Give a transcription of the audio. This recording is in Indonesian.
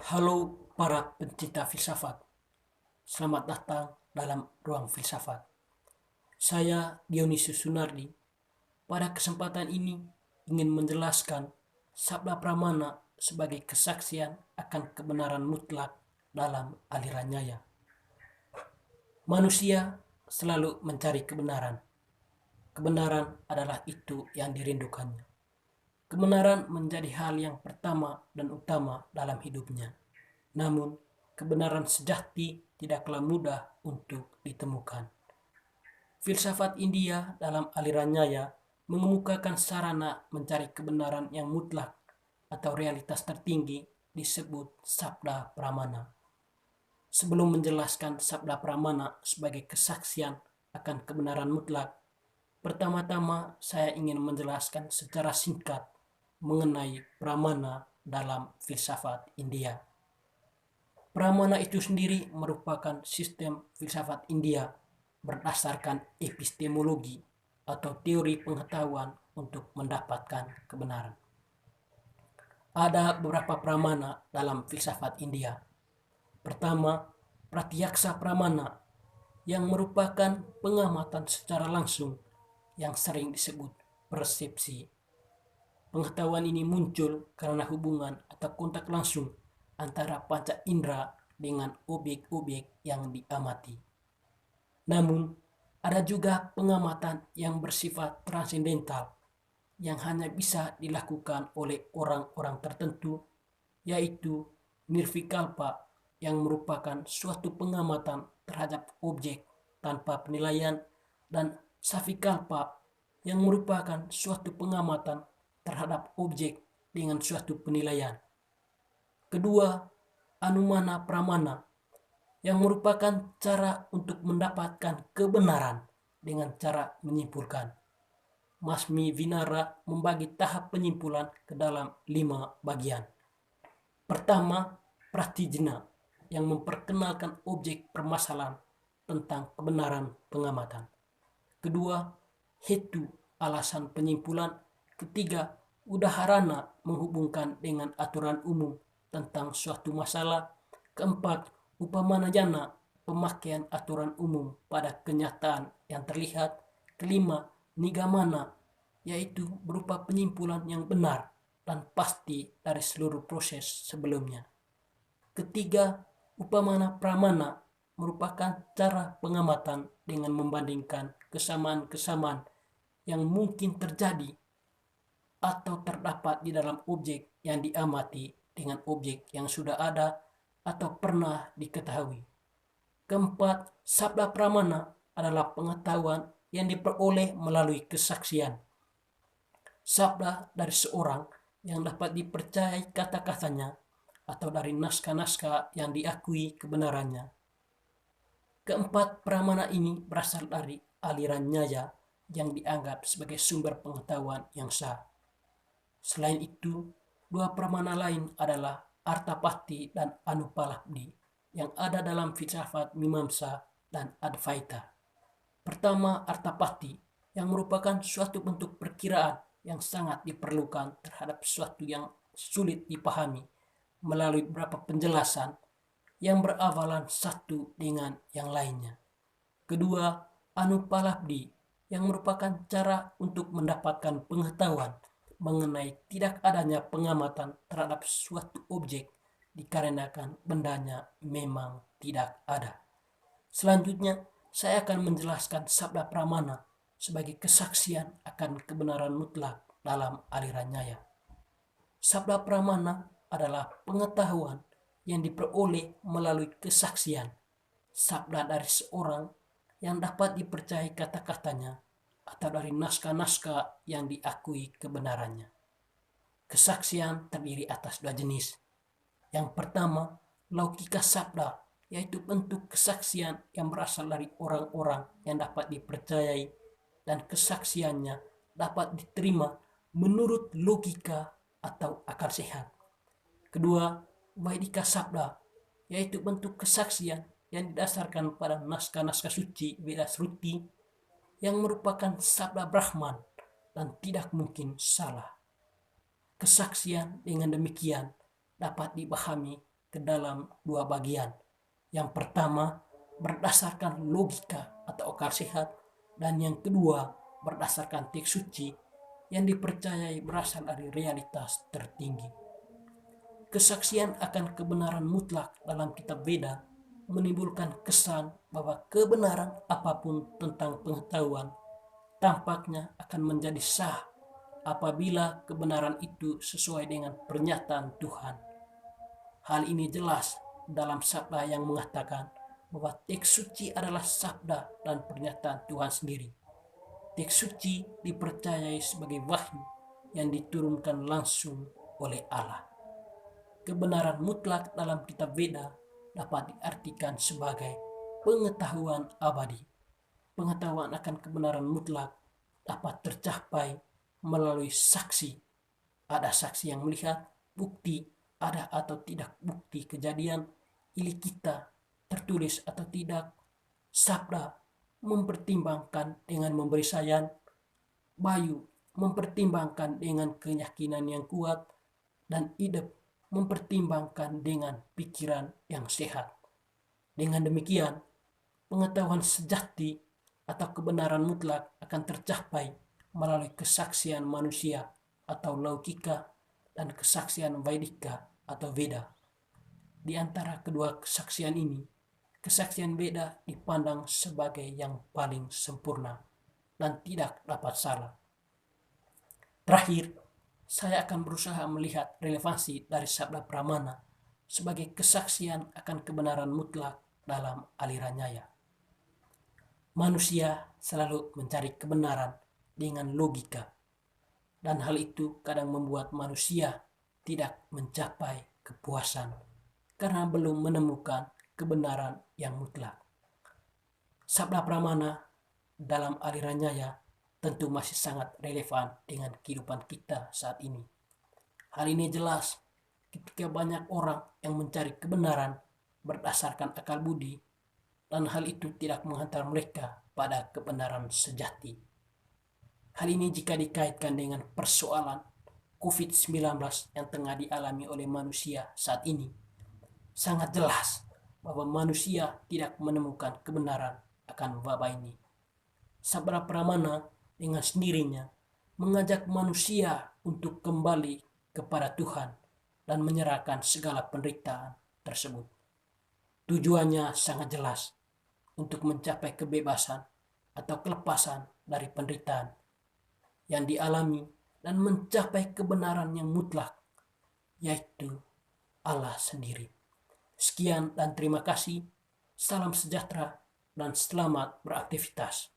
Halo para pencinta filsafat, selamat datang dalam ruang filsafat. Saya Dionysius Sunardi. Pada kesempatan ini ingin menjelaskan sabda Pramana sebagai kesaksian akan kebenaran mutlak dalam aliran nyaya. Manusia selalu mencari kebenaran. Kebenaran adalah itu yang dirindukannya. Kebenaran menjadi hal yang pertama dan utama dalam hidupnya. Namun, kebenaran sejati tidaklah mudah untuk ditemukan. Filsafat India dalam aliran nyaya mengemukakan sarana mencari kebenaran yang mutlak atau realitas tertinggi disebut sabda pramana. Sebelum menjelaskan sabda pramana sebagai kesaksian akan kebenaran mutlak, pertama-tama saya ingin menjelaskan secara singkat mengenai pramana dalam filsafat India. Pramana itu sendiri merupakan sistem filsafat India berdasarkan epistemologi atau teori pengetahuan untuk mendapatkan kebenaran. Ada beberapa pramana dalam filsafat India. Pertama, pratyaksa pramana yang merupakan pengamatan secara langsung yang sering disebut persepsi. Pengetahuan ini muncul karena hubungan atau kontak langsung antara panca indera dengan objek-objek yang diamati. Namun, ada juga pengamatan yang bersifat transendental yang hanya bisa dilakukan oleh orang-orang tertentu, yaitu nirvikalpa yang merupakan suatu pengamatan terhadap objek tanpa penilaian dan savikalpa yang merupakan suatu pengamatan terhadap objek dengan suatu penilaian. Kedua, anumana pramana yang merupakan cara untuk mendapatkan kebenaran dengan cara menyimpulkan. Masmi Vinara membagi tahap penyimpulan ke dalam 5 bagian. Pertama, pratijna yang memperkenalkan objek permasalahan tentang kebenaran pengamatan. Kedua, hetu alasan penyimpulan. Ketiga, udaharana menghubungkan dengan aturan umum tentang suatu masalah. Keempat, upamanajana pemakaian aturan umum pada kenyataan yang terlihat. Kelima, nigamana yaitu berupa penyimpulan yang benar dan pasti dari seluruh proses sebelumnya. Ketiga, upamana pramana merupakan cara pengamatan dengan membandingkan kesamaan-kesamaan yang mungkin terjadi atau terdapat di dalam objek yang diamati dengan objek yang sudah ada atau pernah diketahui. Keempat, sabda pramana adalah pengetahuan yang diperoleh melalui kesaksian. Sabda dari seorang yang dapat dipercayai kata-katanya atau dari naskah-naskah yang diakui kebenarannya. Keempat pramana ini berasal dari aliran nyaya yang dianggap sebagai sumber pengetahuan yang sah. Selain itu, dua pramana lain adalah Artapatti dan Anupalabdi yang ada dalam filsafat Mimamsa dan Advaita. Pertama, Artapatti yang merupakan suatu bentuk perkiraan yang sangat diperlukan terhadap sesuatu yang sulit dipahami melalui beberapa penjelasan yang berawalan satu dengan yang lainnya. Kedua, Anupalabdi yang merupakan cara untuk mendapatkan pengetahuan mengenai tidak adanya pengamatan terhadap suatu objek dikarenakan bendanya memang tidak ada. Selanjutnya, saya akan menjelaskan sabda pramana sebagai kesaksian akan kebenaran mutlak dalam aliran nyaya. Sabda pramana adalah pengetahuan yang diperoleh melalui kesaksian, sabda dari seorang yang dapat dipercayai kata-katanya atau dari naskah-naskah yang diakui kebenarannya. Kesaksian terdiri atas dua jenis. Yang pertama, laukika sabda, yaitu bentuk kesaksian yang berasal dari orang-orang yang dapat dipercayai dan kesaksiannya dapat diterima menurut logika atau akal sehat. Kedua, Vaidika sabda, yaitu bentuk kesaksian yang didasarkan pada naskah-naskah suci Veda Sruti yang merupakan sabda Brahman dan tidak mungkin salah. Kesaksian dengan demikian dapat dipahami ke dalam dua bagian. Yang pertama berdasarkan logika atau akal sehat, dan yang kedua berdasarkan teks suci yang dipercayai berasal dari realitas tertinggi. Kesaksian akan kebenaran mutlak dalam kitab Veda menimbulkan kesan bahwa kebenaran apapun tentang pengetahuan tampaknya akan menjadi sah apabila kebenaran itu sesuai dengan pernyataan Tuhan. Hal ini jelas dalam sabda yang mengatakan bahwa teks suci adalah sabda dan pernyataan Tuhan sendiri. Teks suci dipercayai sebagai wahyu yang diturunkan langsung oleh Allah. Kebenaran mutlak dalam kitab Veda dapat diartikan sebagai pengetahuan abadi. Pengetahuan akan kebenaran mutlak dapat tercapai melalui saksi. Ada saksi yang melihat, bukti ada atau tidak bukti kejadian, ili kita tertulis atau tidak, sabda mempertimbangkan dengan memberi sayan, bayu mempertimbangkan dengan keyakinan yang kuat, dan idep mempertimbangkan dengan pikiran yang sehat. Dengan demikian, pengetahuan sejati atau kebenaran mutlak akan tercapai melalui kesaksian manusia atau logika dan kesaksian Vaidika atau Veda. Di antara kedua kesaksian ini, kesaksian Veda dipandang sebagai yang paling sempurna dan tidak dapat salah. Terakhir, saya akan berusaha melihat relevansi dari sabda Pramana sebagai kesaksian akan kebenaran mutlak dalam aliran Nyaya. Manusia selalu mencari kebenaran dengan logika, dan hal itu kadang membuat manusia tidak mencapai kepuasan karena belum menemukan kebenaran yang mutlak. Sabda Pramana dalam aliran Nyaya tentu masih sangat relevan dengan kehidupan kita saat ini. Hal ini jelas ketika banyak orang yang mencari kebenaran berdasarkan akal budi, dan hal itu tidak menghantar mereka pada kebenaran sejati. Hal ini jika dikaitkan dengan persoalan COVID-19 yang tengah dialami oleh manusia saat ini, sangat jelas bahwa manusia tidak menemukan kebenaran akan wabah ini. Sabda Pramana dengan sendirinya mengajak manusia untuk kembali kepada Tuhan dan menyerahkan segala penderitaan tersebut. Tujuannya sangat jelas, untuk mencapai kebebasan atau kelepasan dari penderitaan yang dialami dan mencapai kebenaran yang mutlak, yaitu Allah sendiri. Sekian dan terima kasih. Salam sejahtera dan selamat beraktivitas.